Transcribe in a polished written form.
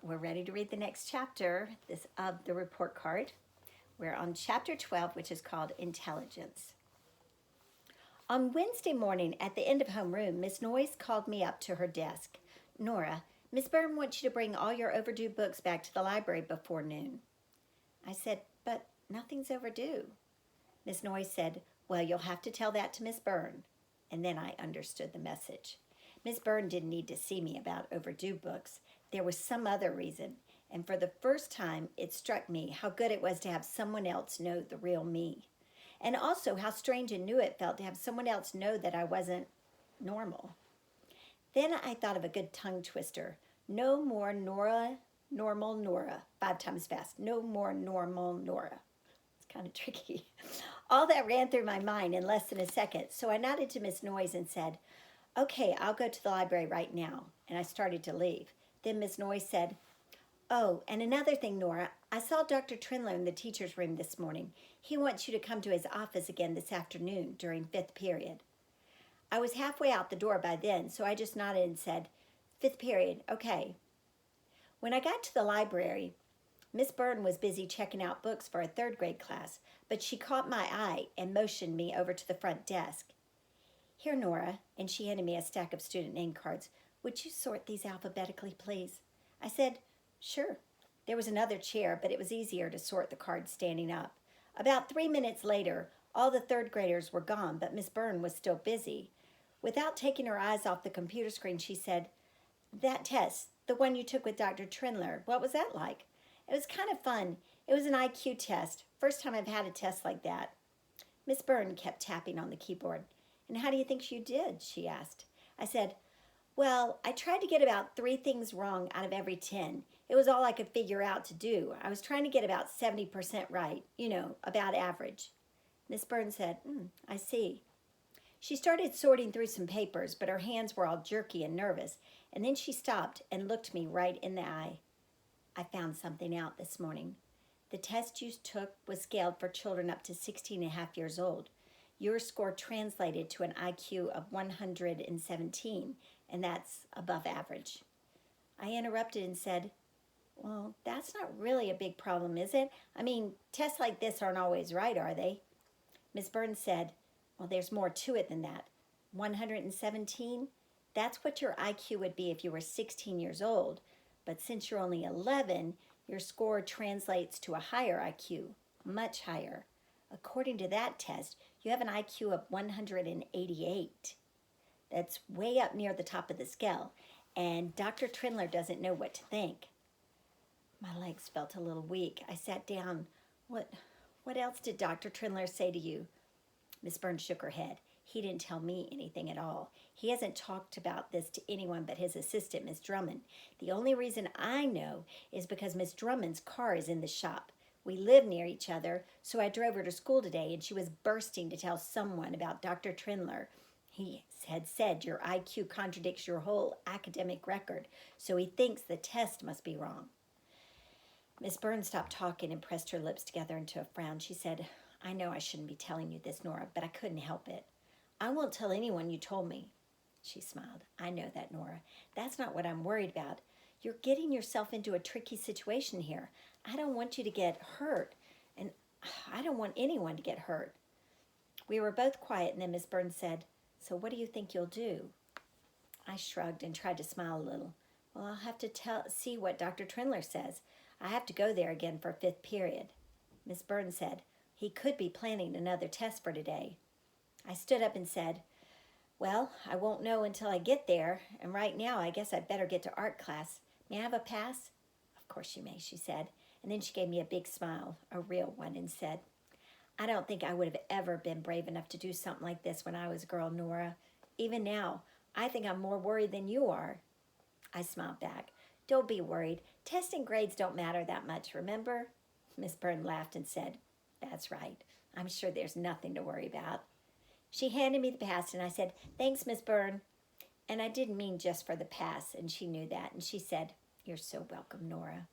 we're ready to read the next chapter of the report card. We're on chapter 12, which is called Intelligence. On Wednesday morning at the end of homeroom, Miss Noyes called me up to her desk. Nora, Miss Byrne wants you to bring all your overdue books back to the library before noon. I said, but nothing's overdue. Miss Noyes said, well, you'll have to tell that to Miss Byrne. And then I understood the message. Miss Byrne didn't need to see me about overdue books. There was some other reason, and for the first time, it struck me how good it was to have someone else know the real me. And also how strange and new it felt to have someone else know that I wasn't normal. Then I thought of a good tongue twister. No more normal Nora. 5 times fast. No more normal Nora. It's kind of tricky. All that ran through my mind in less than a second, so I nodded to Miss Noyes and said, okay, I'll go to the library right now. And I started to leave. Then Miss Noyes said, oh, and another thing, Nora, I saw Dr. Trindler in the teacher's room this morning. He wants you to come to his office again this afternoon during 5th period. I was halfway out the door by then, so I just nodded and said, 5th period, okay. When I got to the library, Miss Byrne was busy checking out books for a 3rd grade class, but she caught my eye and motioned me over to the front desk. Here, Nora, and she handed me a stack of student name cards. Would you sort these alphabetically, please? I said, sure. There was another chair, but it was easier to sort the cards standing up. About 3 minutes later, all the 3rd graders were gone, but Miss Byrne was still busy. Without taking her eyes off the computer screen, she said, that test, the one you took with Dr. Trindler, what was that like? It was kind of fun. It was an IQ test. First time I've had a test like that. Miss Byrne kept tapping on the keyboard. And how do you think you did? She asked. I said, well, I tried to get about 3 things wrong out of every 10. It was all I could figure out to do. I was trying to get about 70% right, about average. Miss Byrne said, I see. She started sorting through some papers, but her hands were all jerky and nervous, and then she stopped and looked me right in the eye. I found something out this morning. The test you took was scaled for children up to 16 and a half years old. Your score translated to an IQ of 117, and that's above average. I interrupted and said, well, that's not really a big problem, is it? I mean, tests like this aren't always right, are they? Miss Byrne said, well, there's more to it than that. 117, that's what your IQ would be if you were 16 years old. But since you're only 11, your score translates to a higher IQ, much higher. According to that test, you have an IQ of 188. That's way up near the top of the scale, and Dr. Trindler doesn't know what to think. My legs felt a little weak. I sat down. What else did Dr. Trindler say to you? Miss Byrne shook her head. He didn't tell me anything at all. He hasn't talked about this to anyone but his assistant, Miss Drummond. The only reason I know is because Miss Drummond's car is in the shop. We live near each other, so I drove her to school today, and she was bursting to tell someone about Dr. Trindler. He had said your IQ contradicts your whole academic record, so he thinks the test must be wrong. Miss Byrne stopped talking and pressed her lips together into a frown. She said, I know I shouldn't be telling you this, Nora, but I couldn't help it. I won't tell anyone you told me. She smiled. I know that, Nora. That's not what I'm worried about. You're getting yourself into a tricky situation here. I don't want you to get hurt, and I don't want anyone to get hurt. We were both quiet, and then Miss Byrne said, so what do you think you'll do? I shrugged and tried to smile a little. Well, I'll have to see what Dr. Trindler says. I have to go there again for 5th period. Miss Byrne said, he could be planning another test for today. I stood up and said, well, I won't know until I get there, and right now I guess I'd better get to art class. May I have a pass? Of course you may, she said, and then she gave me a big smile, a real one, and said, I don't think I would have ever been brave enough to do something like this when I was a girl, Nora. Even now, I think I'm more worried than you are. I smiled back. Don't be worried. Tests and grades don't matter that much, remember? Miss Byrne laughed and said, that's right. I'm sure there's nothing to worry about. She handed me the pass, and I said, thanks, Miss Byrne. And I didn't mean just for the pass, and she knew that. And she said, you're so welcome, Nora.